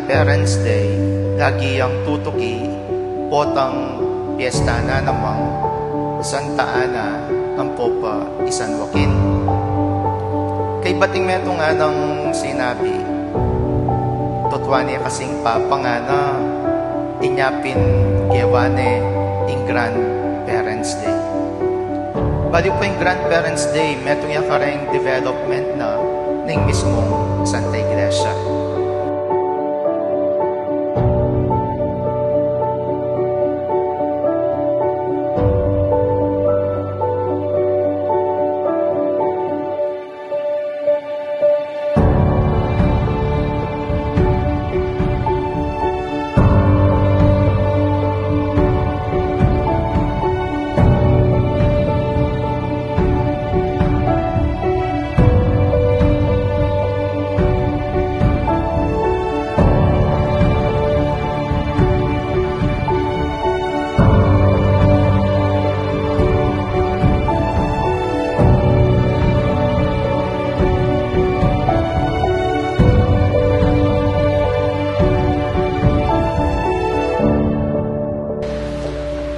Grandparents' Day, lagi ang tutuki, potang piyesta na namang Santa Ana, ang Popa San Joaquin. Kay bating meto nga ng sinabi, totwani kasing papa nga na inyapin kiyawane in Grandparents' Day. Bali po yung Grandparents' Day, meto nga kareng development na ng mismong Santa Iglesia.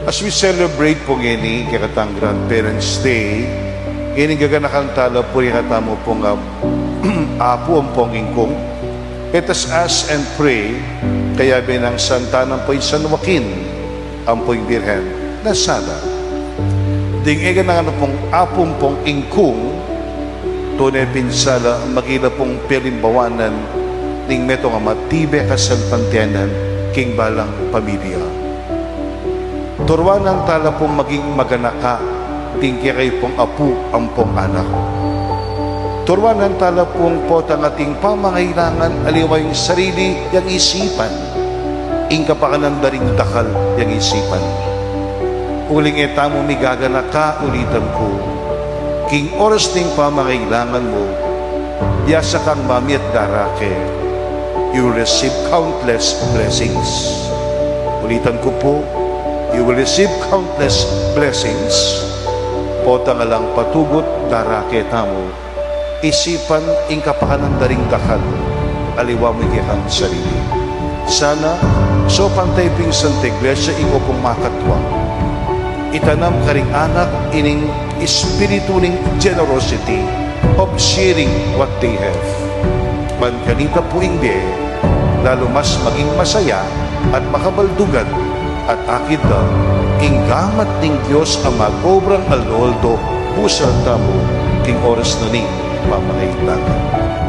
As we celebrate po ngini kakatang Grandparents' Day, ngini gaganakan tala po yung katamo pong apo ang pong ingkong. Let us ask and pray, kaya binang Santa ng po San Joaquin, ang po yung Birhen, na sana. Ding gaganakan pong apong pong ingkong, tunay pinsala, magila pong pilimbawanan, ning meto nga matibe kasalpantianan, king balang pamilya. Turwanan tala pong maging maganaka, tingki kayo pong apu ang pong anak. Turwanan tala pong potang ating pamangailangan, aliwa yung sarili, yung isipan. Ingka pa ka ng daring dakal, yung isipan. Uling etamo mi gaganaka, ulitan ko. King oras ting pamangailangan mo, yasa kang mami at darake, you will receive countless blessings. Ulitan ko po, you will receive countless blessings. Pota nga lang patugot darake tamo. Isipan ingkapakan ng daring dakal. Aliwa mo ikikang sarili. Sana, so pantay ping Santa Iglesia, iko pong makatwang. Itanam karing anak ining espiritu ning generosity of sharing what they have. Mankanita po ingbe, lalo mas maging masaya at makabaldugan at akid na, inggamat ng Diyos ang mag-obrang aloldo, pusal tamo, king oras na ni pamangailangan.